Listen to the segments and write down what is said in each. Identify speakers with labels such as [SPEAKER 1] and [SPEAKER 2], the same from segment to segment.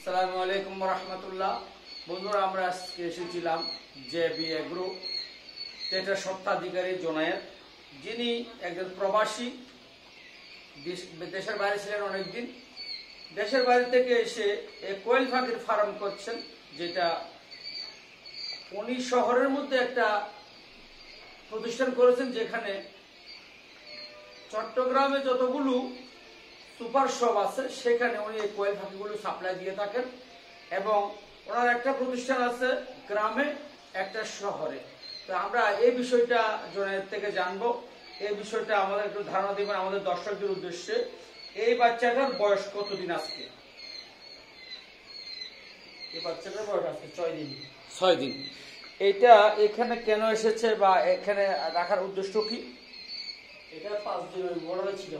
[SPEAKER 1] আসসালামু আলাইকুম রহমতুল্লাহ। বন্ধুরা, আমরা আজকে এসেছিলাম জেবি এগ্রো যেটার স্বত্বাধিকারী জোনায়েদ, যিনি একজন প্রবাসী, দেশের বাইরে ছিলেন অনেকদিন। দেশের বাইরে থেকে এসে কোয়েল পাখির ফার্ম করছেন, যেটা উনি শহরের মধ্যে একটা প্রতিষ্ঠান করেছেন, যেখানে চট্টগ্রামে যতগুলো সুপার শপ আছে সেখানে উনি এই কোয়েল পাখিগুলো সাপ্লাই দিয়ে থাকেন। এবং ওনার একটা প্রতিষ্ঠান আছে গ্রামে, একটা শহরে। তো আমরা এই বিষয়টা জনের থেকে জানবো, এই বিষয়টা আমাদের একটু ধারণা দিবেন আমাদের দর্শকদের উদ্দেশ্যে। এই বাচ্চাটার বয়স কতদিন আজকে? এই বাচ্চাটার বয়স আজকে 6 দিন। 6 দিন। এটা এখানে কেন এসেছে বা এখানে রাখার উদ্দেশ্য কি?
[SPEAKER 2] এটা 5 দিন ওই বড় ছিল।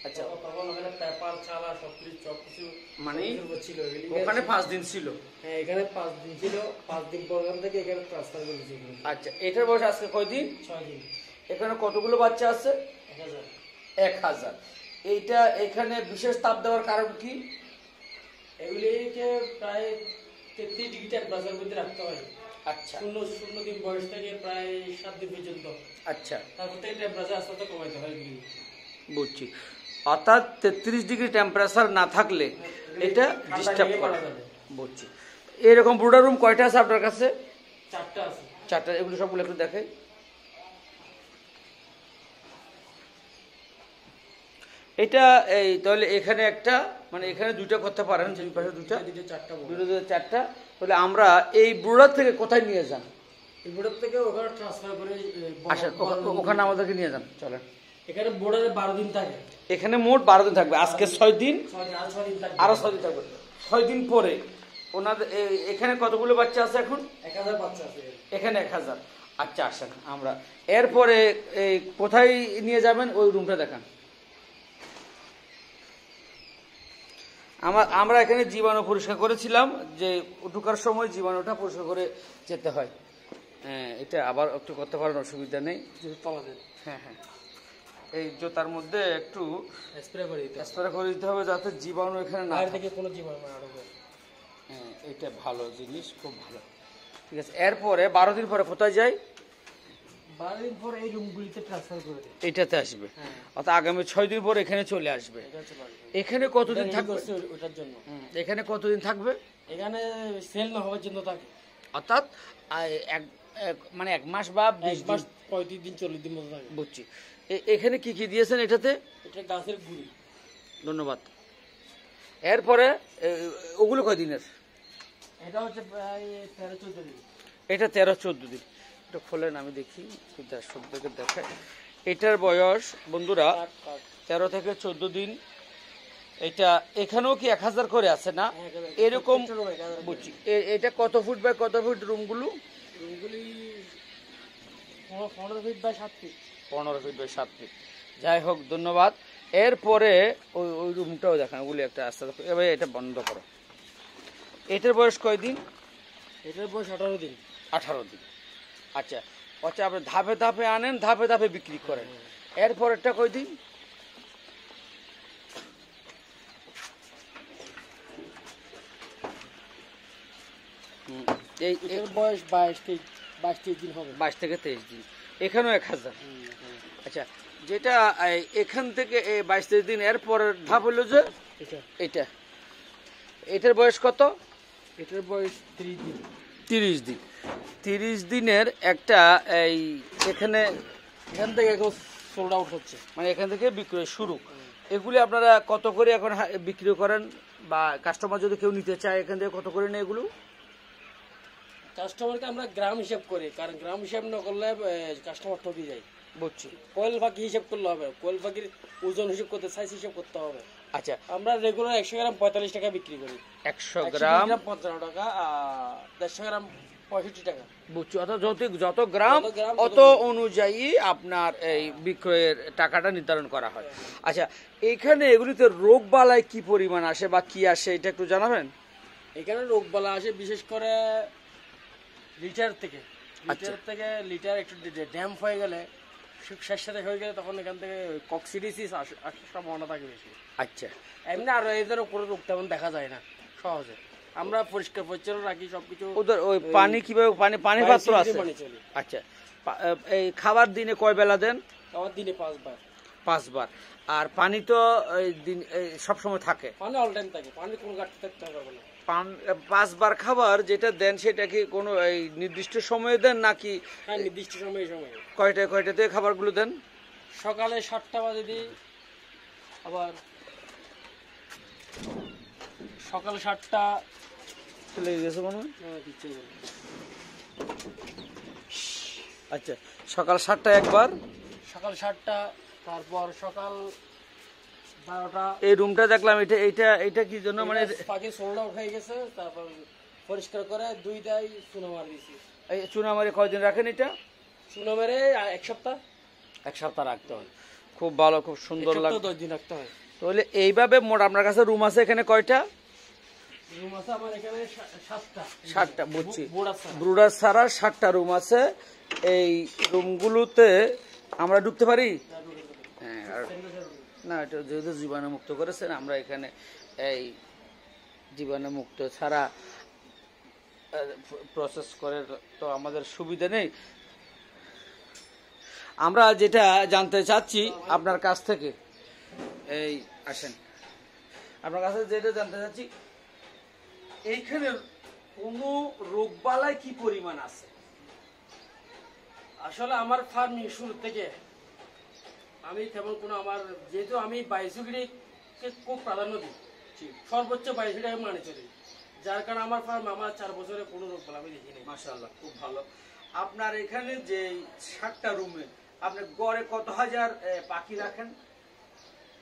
[SPEAKER 1] আচ্ছা,
[SPEAKER 2] তখন ওখানে পেপার চালা সবকিছু
[SPEAKER 1] মানে
[SPEAKER 2] ছিল,
[SPEAKER 1] ওখানে 5 দিন ছিল।
[SPEAKER 2] হ্যাঁ, এখানে 5 দিন ছিল। 5 দিন পর থেকে এখানে ট্রান্সফার করেছি।
[SPEAKER 1] আচ্ছা, এটার বয়স আজকে কয় দিন?
[SPEAKER 2] 6 দিন।
[SPEAKER 1] এখানে কতগুলো বাচ্চা আছে?
[SPEAKER 2] 1000।
[SPEAKER 1] 1000। এইটা এখানে বিশেষ তাপ দেওয়ার কারণ কি?
[SPEAKER 2] এগুলিকে প্রায় 33 ডিগ্রি টেম্পারেচার মধ্যে রাখতে হয়।
[SPEAKER 1] আচ্ছা,
[SPEAKER 2] 0 দিন বয়স থেকে প্রায় 7 দিন পর্যন্ত।
[SPEAKER 1] আচ্ছা,
[SPEAKER 2] তারপর থেকে টেম্পারেচার আস্তে আস্তে কমাইতে হয় এগুলি।
[SPEAKER 1] বুঝছি। অর্থাৎ 33 ডিগ্রি টেম্পারেচার না থাকলে এটা ডিস্টার্ব করে। বুঝছি। এরকম ব্রুডার রুম কয়টা আছে আপনার কাছে?
[SPEAKER 2] 4টা আছে।
[SPEAKER 1] 4টা। এগুলো সবগুলো একটু দেখে। এটা এই তাহলে এখানে একটা, মানে এখানে দুইটা করতে পারেন, দুই পাশে দুইটা, 4টা। তাহলে আমরা এই ব্রুডার থেকে কোথায় নিয়ে যান?
[SPEAKER 2] এই বোর্ডার থেকে ওখানে ট্রান্সফার করে
[SPEAKER 1] আসেন, ওখানে আমাদেরকে নিয়ে যান, চলেন।
[SPEAKER 2] এখানে বোর্ডারে 12 দিন থাকে।
[SPEAKER 1] এখানে মোট 12 দিন থাকবে। আজকে 6 দিন,
[SPEAKER 2] 6 দিন থাকে।
[SPEAKER 1] আরো 6 দিন থাকবে। 6 দিন পরে ওনাদের এখানে কতগুলো বাচ্চা আছে এখন?
[SPEAKER 2] 1000 বাচ্চা আছে
[SPEAKER 1] এখানে 1000। আচ্ছা, আসেন আমরা এরপরে কোথায় নিয়ে যাবেন ওই রুমটা দেখান। আমরা এখানে জীবাণু পরিষ্কার করেছিলাম, যে ঢোকার সময় জীবাণুটা পরিষ্কার করে যেতে হয়। হ্যাঁ, এটা আবার একটু করতে পারেন, অসুবিধা নেই। হ্যাঁ হ্যাঁ, এই জুতার মধ্যে একটু স্প্রে করে দিতে হবে, যাতে জীবাণু এখানে না
[SPEAKER 2] থেকে কোনো জীবাণু না ঢোকে।
[SPEAKER 1] হ্যাঁ, এটা ভালো জিনিস, খুব ভালো। ঠিক আছে, এরপরে 12 দিন পরে কোথায় যাই?
[SPEAKER 2] 12 দিন পর এই রুমগুলিতে ট্রান্সফার করে দেয়।
[SPEAKER 1] এটাতে আসবে। অর্থাৎ আগামী 6 দিন পর এখানে চলে আসবে। এখানে কতদিন থাকবে?
[SPEAKER 2] ওটার জন্য
[SPEAKER 1] এখানে কতদিন থাকবে?
[SPEAKER 2] এখানে সেল না হওয়ার জন্য থাকে।
[SPEAKER 1] অর্থাৎ মানে 1 মাস বা 20 মাস,
[SPEAKER 2] 35 দিন 40 দিন মতো থাকে।
[SPEAKER 1] বুঝছি। এখানে কি কি দিয়েছেন এটাতে?
[SPEAKER 2] এটা গাছের গুঁড়ি।
[SPEAKER 1] ধন্যবাদ। এরপরে ওগুলো কয় দিনের?
[SPEAKER 2] এটা হচ্ছে প্রায় 13-14 দিন।
[SPEAKER 1] এটা 13-14 দিন। এটা খোলেন, আমি দেখি, দর্শকদেরকে দেখাই। এটার বয়স বন্ধুরা 13 থেকে 14 দিন। এটা এখানেও কি 1000 করে আছে না এরকম? বুঝছি। এটা কত ফুট বাই কত ফুট রুমগুলো?
[SPEAKER 2] রুমগুলি 15 feet by 7 feet.
[SPEAKER 1] 15 feet by 7 feet. যাই হোক, ধন্যবাদ। এরপরে ওই রুমটাও দেখান, ওগুলি একটা আস্তে আস্তে। এবার এটা বন্ধ করো। এটার বয়স কয় দিন?
[SPEAKER 2] এটার বয়স 18 দিন।
[SPEAKER 1] 18 দিন। আচ্ছা আচ্ছা, আপনি ধাপে ধাপে আনেন, ধাপে ধাপে বিক্রি করেন। এরপর এটা কয় দিন?
[SPEAKER 2] এর বয়স 22-23 দিন হবে।
[SPEAKER 1] 22 থেকে 23 দিন। এখানেও 1000। আচ্ছা, যেটা এখান থেকে 22-23 দিন, এরপরের ধাপ হলো যে এটা এটার বয়স কত?
[SPEAKER 2] এটার বয়স 30 দিন।
[SPEAKER 1] 30 দিন। 30 দিনের একটা এখান
[SPEAKER 2] থেকে এখন সোল্ড আউট হচ্ছে,
[SPEAKER 1] মানে এখান থেকে বিক্রয় শুরু। এগুলি আপনারা কত করে এখন বিক্রি করেন, বা কাস্টমার যদি কেউ নিতে চায় এখান থেকে কত করে নেয় এগুলো?
[SPEAKER 2] কাস্টমারকে আমরা গ্রাম হিসাব করি, কারণ গ্রাম হিসাব না করলে কাস্টমার ঠকে যায়।
[SPEAKER 1] বুঝছি।
[SPEAKER 2] কোয়েল পাখি হিসাব করলে হবে, কোয়েল পাখির ওজন হিসাব করতে, সাইজ হিসাব করতে হবে।
[SPEAKER 1] আচ্ছা,
[SPEAKER 2] আমরা রেগুলার 100 গ্রাম 45 টাকা বিক্রি করি।
[SPEAKER 1] 100 গ্রাম
[SPEAKER 2] 55 টাকা, 150 গ্রাম 65 টাকা।
[SPEAKER 1] বুঝছি। অর্থাৎ যত গ্রাম অত অনুযায়ী আপনার এই বিক্রয়ের টাকাটা নির্ধারণ করা হয়। আচ্ছা, এখানে এগুলিতে রোগ বালাই কি পরিমাণ আসে বা কি আসে এটা একটু জানাবেন?
[SPEAKER 2] এখানে রোগ বালা আসে বিশেষ করে লিটার থেকে। লিটার একটু ড্যাম্প হয়ে গেলে, শেষ সাথে হয়ে গেলে, তখন এখান থেকে কক্সিডিসিস আসার সম্ভাবনা থাকে বেশি।
[SPEAKER 1] আচ্ছা,
[SPEAKER 2] এমনি আরো এই ধরনের কোনো রোগ তেমন দেখা যায় না সহজে। আমরা পরিষ্কার পরিচ্ছন্ন রাখি সবকিছু।
[SPEAKER 3] ওদের ওই পানি কিভাবে পানি পাত্র আছে? আচ্ছা, এই খাবার দিনে কয় বেলা দেন?
[SPEAKER 2] খাবার দিনে 5 বার।
[SPEAKER 3] 5 বার। আর পানি তো দিন সব সময় থাকে?
[SPEAKER 2] পানি অল টাইম থাকে, পানি কোনো ঘাটতি থাকতে হবে না।
[SPEAKER 3] 5 বার খাবার যেটা দেন সেটা কি কোনো এই নির্দিষ্ট সময়ে দেন নাকি?
[SPEAKER 2] হ্যাঁ, নির্দিষ্ট সময়ে।
[SPEAKER 3] কয়টাতে খাবারগুলো দেন?
[SPEAKER 2] সকালে 7টা বাজে দিই, আবার সকাল 7টা।
[SPEAKER 3] চলে গেছে মনে হয়। আচ্ছা, সকাল 7টা একবার,
[SPEAKER 2] সকাল 7টা, তারপর সকাল 12টা।
[SPEAKER 3] এই রুমটা দেখলাম, এটা কি জন্য মানে
[SPEAKER 2] পাখি সোলটা উঠে গেছে, তারপর পরিষ্কার করে 2টাই চুনা মার দিছি।
[SPEAKER 3] এই চুনা মারে কয়দিন রাখেন এটা?
[SPEAKER 2] চুনা মেরে 1 সপ্তাহ।
[SPEAKER 3] 1 সপ্তাহ রাখতে হয়। খুব ভালো, খুব সুন্দর লাগে।
[SPEAKER 2] 10 দিন রাখতে হয়।
[SPEAKER 3] তাহলে এইভাবে মোট আপনার কাছে রুম আছে এখানে কয়টা?
[SPEAKER 2] রুম আছে আমার এখানে 7টা।
[SPEAKER 3] 7টা, বুঝছি।
[SPEAKER 2] ব্রুডার
[SPEAKER 3] ব্রুডার ছাড়া 7টা রুম আছে। এই রুমগুলোতে আমরা ঢুকতে পারি? হ্যাঁ, আর না, এটা যেহেতু জীবাণুমুক্ত করেছেন, আমরা এখানে এই জীবাণুমুক্ত ছাড়া প্রসেস করে তো আমাদের সুবিধা নেই। আমরা যেটা জানতে চাচ্ছি আপনার কাছ থেকে, এই আসেন, আপনার কাছে যেটা জানতে চাচ্ছি, এইখানে কোনো রোগবালাই কি পরিমাণ আছে?
[SPEAKER 2] আসলে আমার ফার্মিং শুরু থেকে আমি তেমন কোনো, আমার যেহেতু আমি বায়োসিকিউরিটিকে খুব প্রাধান্য দিই, সর্বোচ্চ বায়োসিকিউরিটি মানে চলি, যার কারণে আমার ফার্ম আমার 4 বছরে কোনো রোগ বলা আমি দেখিনি।
[SPEAKER 3] মাশাআল্লাহ, খুব ভালো। আপনার এখানে যে 7টা রুমে আপনি গড়ে কত হাজার পাখি রাখেন?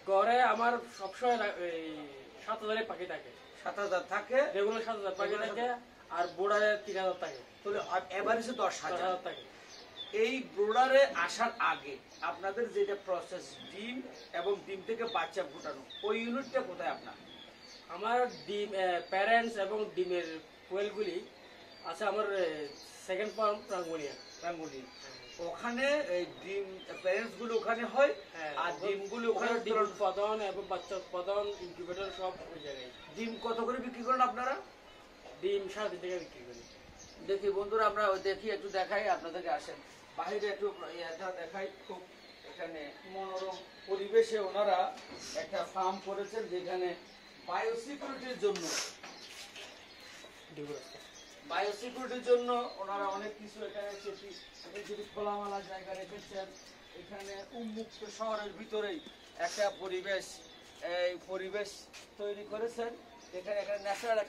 [SPEAKER 2] গড়ে আমার সবসময় 7,000 পাখি থাকে।
[SPEAKER 3] 7,000 থাকে,
[SPEAKER 2] রেগুলার 7,000 পাখি থাকে, আর বোর্ডারে 3,000 থাকে।
[SPEAKER 3] তাহলে এভারেজে 10,000
[SPEAKER 2] থাকে।
[SPEAKER 3] এই ব্রোডারে আসার আগে আপনাদের যেটা প্রসেস, ডিম এবং ডিম থেকে বাচ্চা ফোটানো, ওই ইউনিটটা কোথায় আপনার?
[SPEAKER 2] আমার ডিম প্যারেন্টস এবং ডিমের কোয়েলগুলি আছে আমার সেকেন্ড ফার্ম রাঙ্গুনিয়া।
[SPEAKER 3] ওখানে এই ডিম প্যারেন্টস গুলো ওখানে হয়, আর ডিমগুলো ওখানে
[SPEAKER 2] ডিম উৎপাদন এবং বাচ্চা উৎপাদন, ইনকিউবেটর সব ওই জায়গায়।
[SPEAKER 3] ডিম কত করে বিক্রি করেন আপনারা?
[SPEAKER 2] ডিম 3.5 টাকা বিক্রি করি।
[SPEAKER 3] দেখি বন্ধুরা, আমরা দেখি, একটু দেখাই আপনাদেরকে। আসেন বাইরে একটু এটা দেখাই। খুব এখানে মনোরম পরিবেশে ওনারা একটা ফার্ম করেছেন, যেখানে বায়োসিকিউরিটির জন্য ওনারা অনেক কিছু এখানে যদি খোলামেলা জায়গা রেখেছেন। এখানে উন্মুক্ত শহরের ভিতরেই একটা পরিবেশ তৈরি করেছেন, এখানে ন্যাচারাল